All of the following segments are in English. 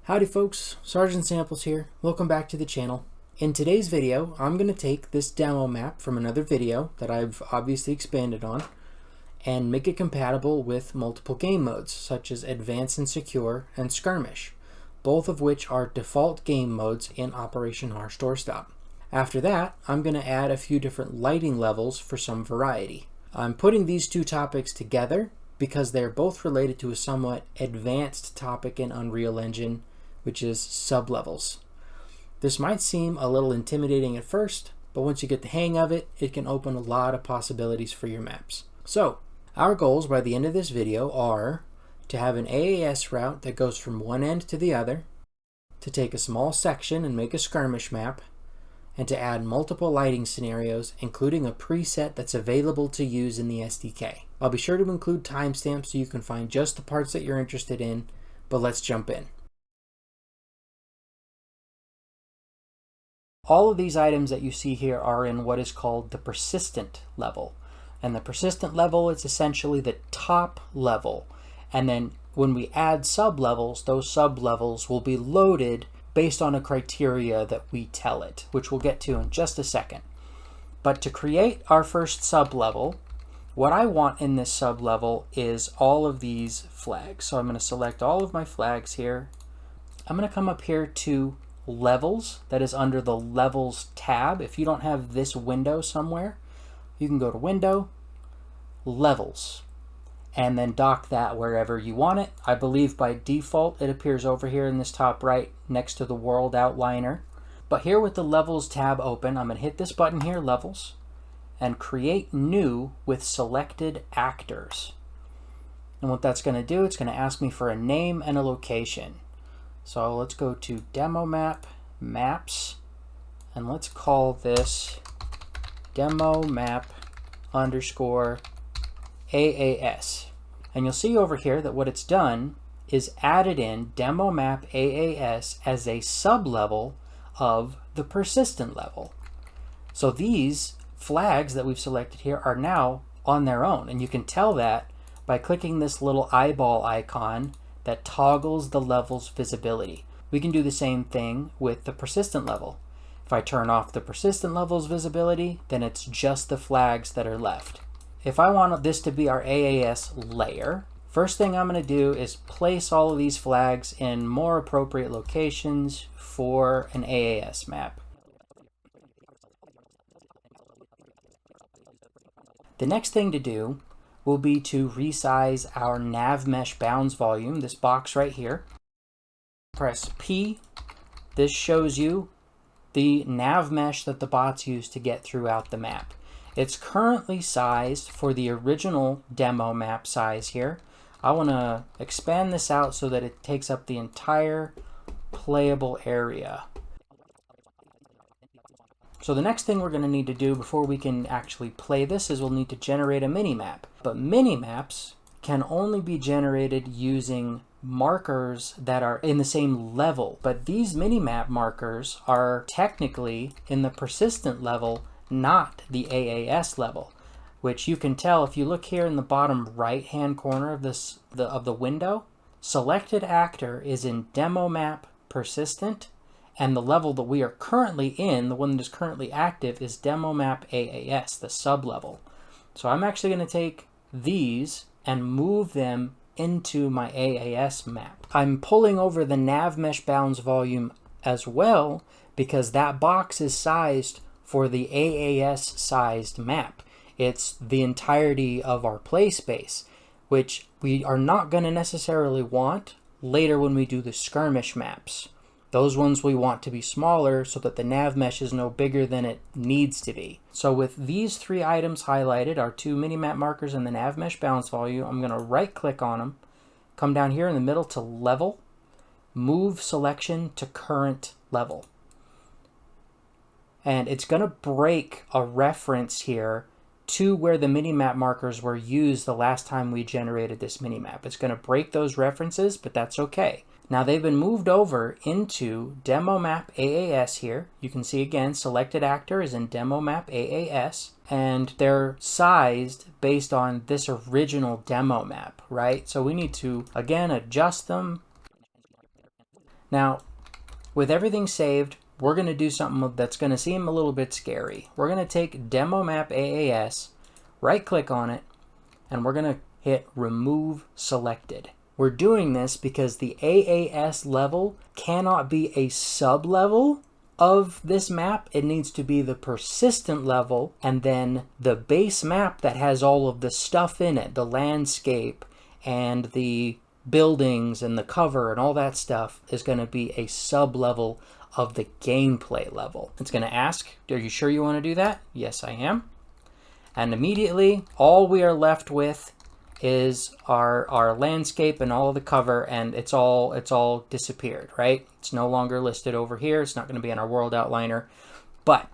Howdy folks, Sergeant Samples here. Welcome back to the channel. In today's video, I'm going to take this demo map from another video that I've obviously expanded on and make it compatible with multiple game modes such as Advanced and Secure and Skirmish, both of which are default game modes in Operation Harsh Doorstop. After that, I'm going to add a few different lighting levels for some variety. I'm putting these two topics together because they're both related to a somewhat advanced topic in Unreal Engine, which is sublevels. This might seem a little intimidating at first, but once you get the hang of it, it can open a lot of possibilities for your maps. So, our goals by the end of this video are to have an AAS route that goes from one end to the other, to take a small section and make a skirmish map, and to add multiple lighting scenarios, including a preset that's available to use in the SDK. I'll be sure to include timestamps so you can find just the parts that you're interested in, but let's jump in. All of these items that you see here are in what is called the persistent level. And the persistent level is essentially the top level. And then when we add sublevels, those sublevels will be loaded based on a criteria that we tell it, which we'll get to in just a second. But to create our first sublevel, what I want in this sublevel is all of these flags. So I'm going to select all of my flags here. I'm going to come up here to Levels, that is under the Levels tab. If you don't have this window somewhere, you can go to Window, Levels, and then dock that wherever you want it. I believe by default it appears over here in this top right next to the world outliner. But here with the Levels tab open, I'm going to hit this button here, Levels, and create new with selected actors. And what that's going to do, it's going to ask me for a name and a location. So let's go to Demo Map, Maps, and let's call this Demo Map underscore AAS. And you'll see over here that what it's done is added in Demo Map AAS as a sublevel of the persistent level. So these flags that we've selected here are now on their own, and you can tell that by clicking this little eyeball icon that toggles the level's visibility. We can do the same thing with the persistent level. If I turn off the persistent level's visibility, then it's just the flags that are left. If I want this to be our AAS layer, first thing I'm going to do is place all of these flags in more appropriate locations for an AAS map. The next thing to do will be to resize our nav mesh bounds volume, this box right here. Press P. This shows you the nav mesh that the bots use to get throughout the map. It's currently sized for the original demo map size here. I want to expand this out so that it takes up the entire playable area. So the next thing we're going to need to do before we can actually play this is we'll need to generate a minimap. But minimaps can only be generated using markers that are in the same level. But these minimap markers are technically in the persistent level, not the AAS level, which you can tell if you look here in the bottom right hand corner of the window. Selected actor is in demo map persistent, and the level that we are currently in, the one that is currently active, is Demo Map AAS, the sublevel. So I'm actually going to take these and move them into my AAS map. I'm pulling over the nav mesh bounds volume as well because that box is sized for the AAS sized map. It's the entirety of our play space, which we are not going to necessarily want later when we do the skirmish maps. Those ones we want to be smaller so that the nav mesh is no bigger than it needs to be. So with these three items highlighted, our two minimap markers and the nav mesh bounds volume, I'm going to right click on them, come down here in the middle to level, move selection to current level. And it's going to break a reference here to where the minimap markers were used the last time we generated this minimap. It's going to break those references, but that's okay. Now they've been moved over into Demo Map AAS here. You can see again, selected actor is in Demo Map AAS, and they're sized based on this original demo map, right? So we need to, again, adjust them. Now, with everything saved, we're going to do something that's going to seem a little bit scary. We're going to take Demo Map AAS, right-click on it, and we're going to hit Remove Selected. We're doing this because the AAS level cannot be a sub-level of this map. It needs to be the persistent level, and then the base map that has all of the stuff in it, the landscape and the buildings and the cover and all that stuff, is going to be a sub-level of the gameplay level. It's going to ask, are you sure you want to do that? Yes, I am. And immediately, all we are left with is our landscape and all of the cover, and it's all disappeared, right? It's no longer listed over here. It's not going to be in our world outliner. But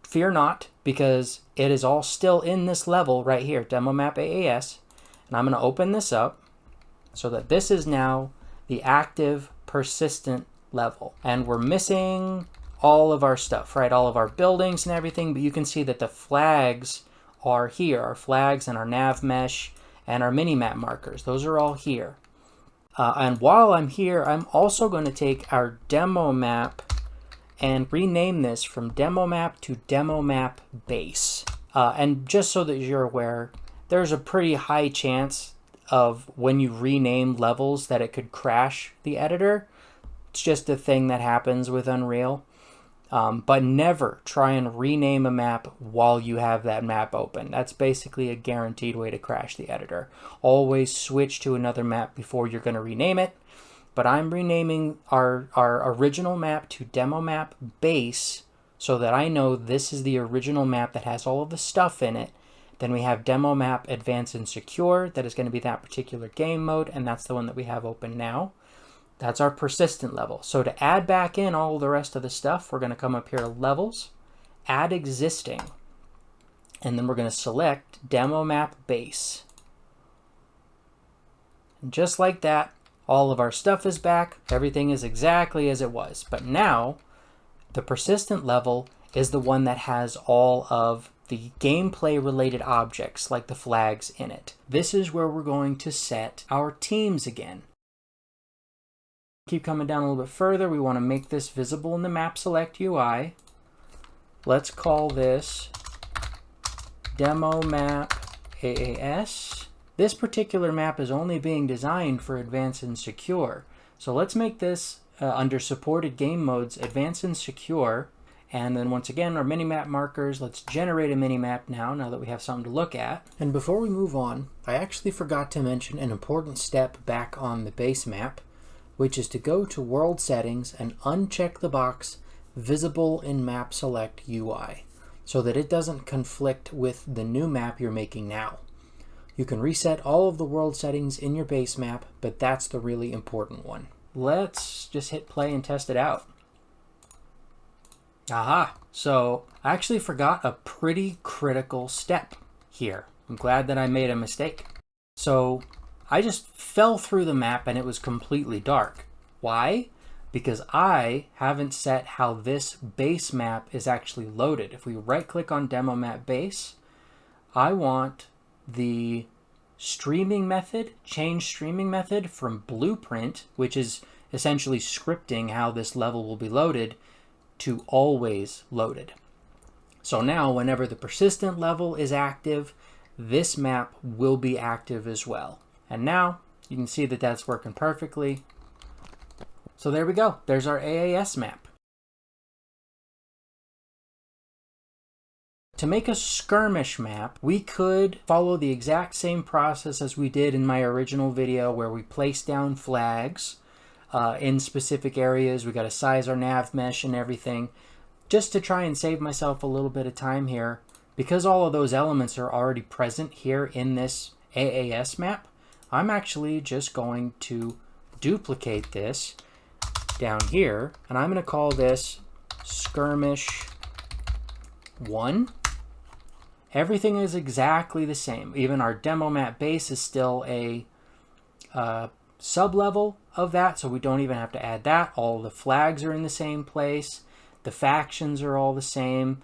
fear not, because it is all still in this level right here, Demo Map AAS. And I'm going to open this up so that this is now the active persistent level. And we're missing all of our stuff, right? All of our buildings and everything, but you can see that the flags are here. Our flags and our nav mesh and our minimap markers, those are all here. And while I'm here, I'm also going to take our demo map and rename this from demo map to demo map base. And just so that you're aware, there's a pretty high chance of when you rename levels that it could crash the editor. It's just a thing that happens with Unreal. But never try and rename a map while you have that map open. That's basically a guaranteed way to crash the editor. Always switch to another map before you're going to rename it. But I'm renaming our original map to demo map base so that I know this is the original map that has all of the stuff in it. Then we have demo map advanced and secure. That is going to be that particular game mode, and that's the one that we have open now. That's our persistent level. So to add back in all the rest of the stuff, we're going to come up here to Levels, Add Existing, and then we're going to select Demo Map Base. And just like that, all of our stuff is back. Everything is exactly as it was. But now, the persistent level is the one that has all of the gameplay-related objects, like the flags in it. This is where we're going to set our teams again. Keep coming down a little bit further. We want to make this visible in the map select UI. Let's call this Demo Map AAS. This particular map is only being designed for Advanced and Secure. So let's make this under supported game modes Advanced and Secure. And then once again, our minimap markers, let's generate a minimap now that we have something to look at. And before we move on, I actually forgot to mention an important step back on the base map, which is to go to World Settings and uncheck the box Visible in Map Select UI, so that it doesn't conflict with the new map you're making now. You can reset all of the world settings in your base map, but that's the really important one. Let's just hit play and test it out. Aha! So I actually forgot a pretty critical step here. I'm glad that I made a mistake. So I just fell through the map and it was completely dark. Why? Because I haven't set how this base map is actually loaded. If we right-click on Demo Map Base, I want the streaming method, change streaming method from Blueprint, which is essentially scripting how this level will be loaded, to always loaded. So now whenever the persistent level is active, this map will be active as well. And now you can see that that's working perfectly. So there we go. There's our AAS map. To make a skirmish map, we could follow the exact same process as we did in my original video where we place down flags in specific areas. We got to size our nav mesh and everything. Just to try and save myself a little bit of time here, because all of those elements are already present here in this AAS map, I'm actually just going to duplicate this down here, and I'm going to call this Skirmish 1. Everything is exactly the same. Even our demo map base is still a sub-level of that, so we don't even have to add that. All the flags are in the same place. The factions are all the same.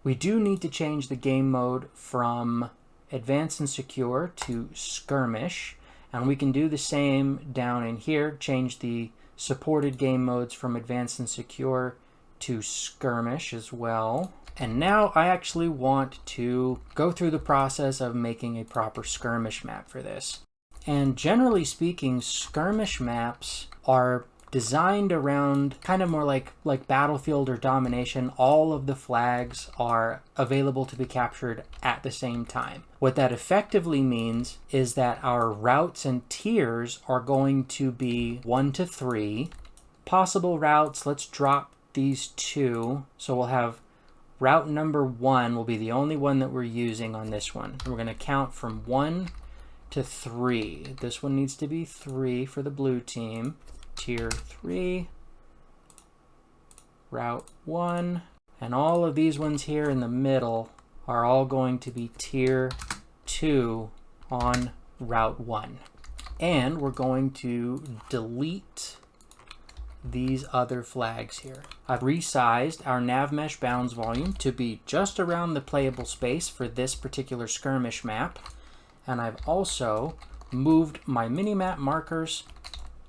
We do need to change the game mode from Advanced and Secure to Skirmish. And we can do the same down in here, change the supported game modes from Advanced and Secure to Skirmish as well. And now I actually want to go through the process of making a proper Skirmish map for this. And generally speaking, Skirmish maps are designed around kind of more like Battlefield or Domination. All of the flags are available to be captured at the same time. What that effectively means is that our routes and tiers are going to be 1 to 3. Possible routes, let's drop these 2. So we'll have route number 1 will be the only one that we're using on this one. We're going to count from 1 to 3. This one needs to be 3 for the blue team. Tier 3, route 1, and all of these ones here in the middle are all going to be tier 2 on route 1. And we're going to delete these other flags here. I've resized our nav mesh bounds volume to be just around the playable space for this particular Skirmish map. And I've also moved my minimap markers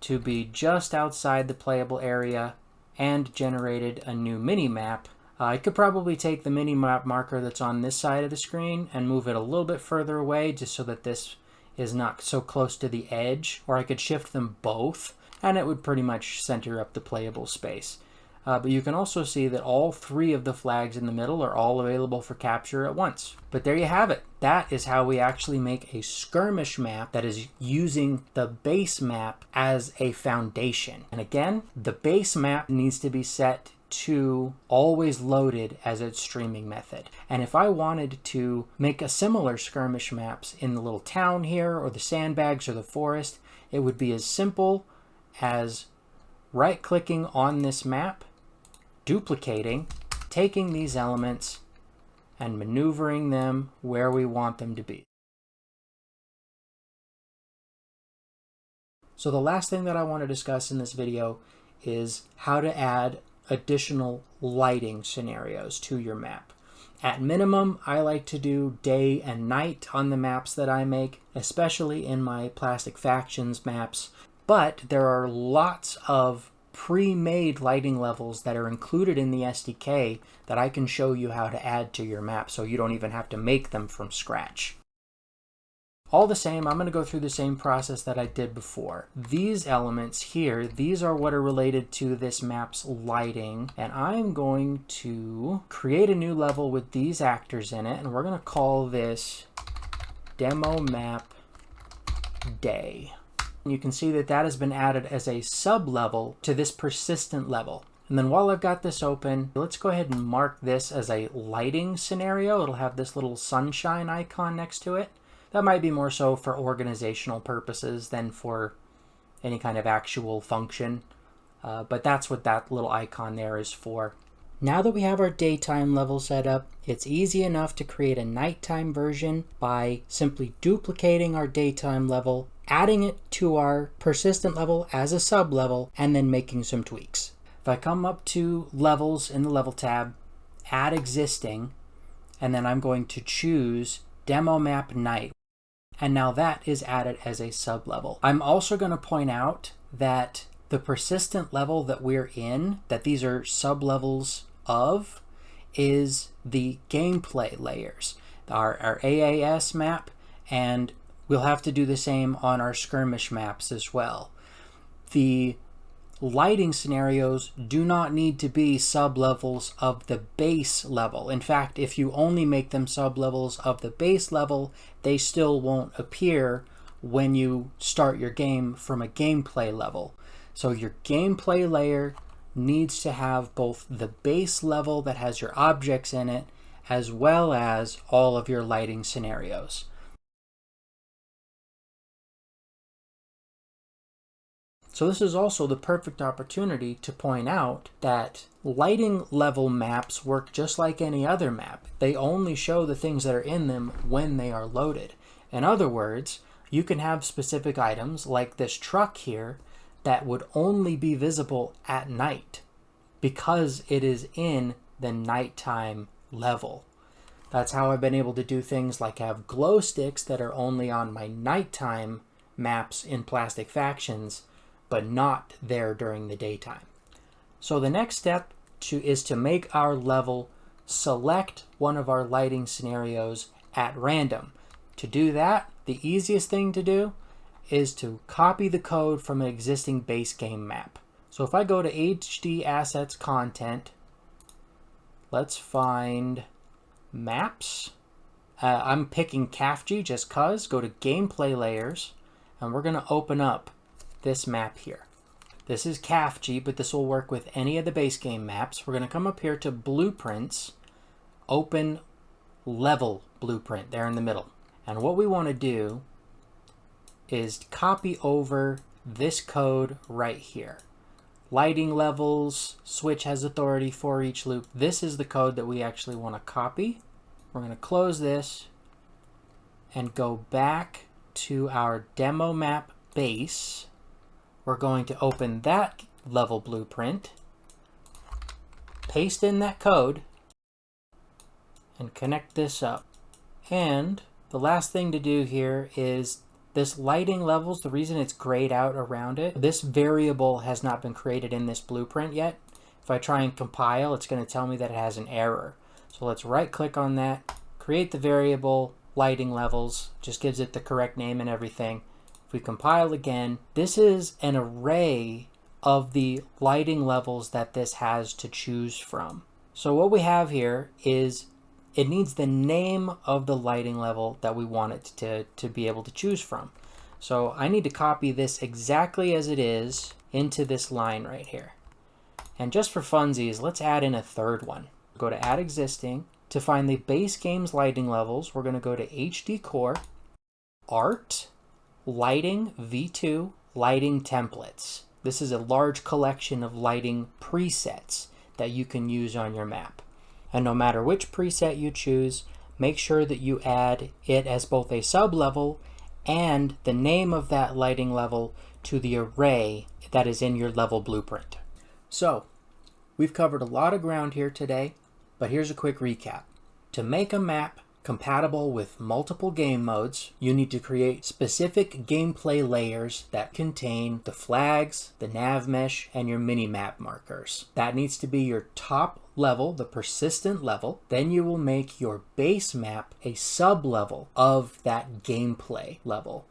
to be just outside the playable area and generated a new minimap. I could probably take the minimap marker that's on this side of the screen and move it a little bit further away just so that this is not so close to the edge, or I could shift them both and it would pretty much center up the playable space. But you can also see that all 3 of the flags in the middle are all available for capture at once. But there you have it. That is how we actually make a Skirmish map that is using the base map as a foundation. And again, the base map needs to be set to always loaded as its streaming method. And if I wanted to make a similar Skirmish maps in the little town here, or the sandbags, or the forest, it would be as simple as right-clicking on this map, duplicating, taking these elements, and maneuvering them where we want them to be. So the last thing that I want to discuss in this video is how to add additional lighting scenarios to your map. At minimum, I like to do day and night on the maps that I make, especially in my Plastic Factions maps, but there are lots of pre-made lighting levels that are included in the SDK that I can show you how to add to your map so you don't even have to make them from scratch. All the same, I'm going to go through the same process that I did before. These elements here, these are what are related to this map's lighting, and I'm going to create a new level with these actors in it, and we're going to call this Demo Map Day. You can see that that has been added as a sub-level to this persistent level. And then while I've got this open, let's go ahead and mark this as a lighting scenario. It'll have this little sunshine icon next to it. That might be more so for organizational purposes than for any kind of actual function. But that's what that little icon there is for. Now that we have our daytime level set up, it's easy enough to create a nighttime version by simply duplicating our daytime level, adding it to our persistent level as a sub-level, and then making some tweaks. If I come up to Levels in the Level tab, Add Existing, and then I'm going to choose Demo Map Night. And now that is added as a sub-level. I'm also going to point out that the persistent level that we're in, that these are sub-levels of, is the gameplay layers. Our AAS map, and we'll have to do the same on our Skirmish maps as well. The lighting scenarios do not need to be sub-levels of the base level. In fact, if you only make them sub-levels of the base level, they still won't appear when you start your game from a gameplay level. So your gameplay layer needs to have both the base level that has your objects in it, as well as all of your lighting scenarios. So this is also the perfect opportunity to point out that lighting level maps work just like any other map. They only show the things that are in them when they are loaded. In other words, you can have specific items like this truck here that would only be visible at night because it is in the nighttime level. That's how I've been able to do things like have glow sticks that are only on my nighttime maps in Plastic Factions, but not there during the daytime. So the next step is to make our level select one of our lighting scenarios at random. To do that, the easiest thing to do is to copy the code from an existing base game map. So if I go to HD Assets Content, let's find Maps. I'm picking CAFG just cause. Go to Gameplay Layers, and we're going to open up this map here. This is CAFG, but this will work with any of the base game maps. We're going to come up here to Blueprints, open Level Blueprint there in the middle. And what we want to do is copy over this code right here. Lighting levels, switch has authority for each loop. This is the code that we actually want to copy. We're going to close this and go back to our demo map base. We're going to open that level blueprint, paste in that code, and connect this up. And the last thing to do here is this lighting levels, the reason it's grayed out around it, this variable has not been created in this blueprint yet. If I try and compile, it's going to tell me that it has an error. So let's right click on that, create the variable lighting levels, just gives it the correct name and everything. If we compile again, this is an array of the lighting levels that this has to choose from. So what we have here is it needs the name of the lighting level that we want it to be able to choose from. So I need to copy this exactly as it is into this line right here. And just for funsies, let's add in a third one. Go to Add Existing. To find the base game's lighting levels, we're going to go to HD Core, Art, Lighting V2, Lighting Templates. This is a large collection of lighting presets that you can use on your map. And no matter which preset you choose, make sure that you add it as both a sub-level and the name of that lighting level to the array that is in your level blueprint. So, we've covered a lot of ground here today, but here's a quick recap. To make a map compatible with multiple game modes, you need to create specific gameplay layers that contain the flags, the nav mesh, and your mini-map markers. That needs to be your top level, the persistent level. Then you will make your base map a sub-level of that gameplay level.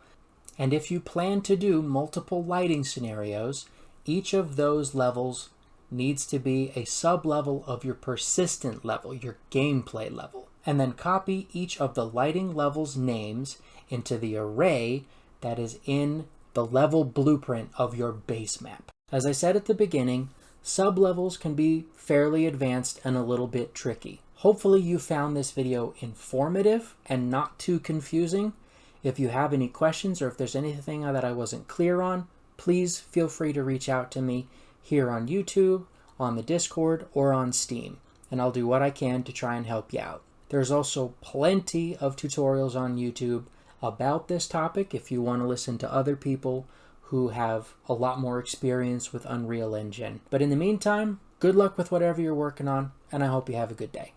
And if you plan to do multiple lighting scenarios, each of those levels needs to be a sub-level of your persistent level, your gameplay level. And then copy each of the lighting levels' names into the array that is in the level blueprint of your base map. As I said at the beginning, sub-levels can be fairly advanced and a little bit tricky. Hopefully you found this video informative and not too confusing. If you have any questions or if there's anything that I wasn't clear on, please feel free to reach out to me here on YouTube, on the Discord, or on Steam, and I'll do what I can to try and help you out. There's also plenty of tutorials on YouTube about this topic if you want to listen to other people who have a lot more experience with Unreal Engine. But in the meantime, good luck with whatever you're working on, and I hope you have a good day.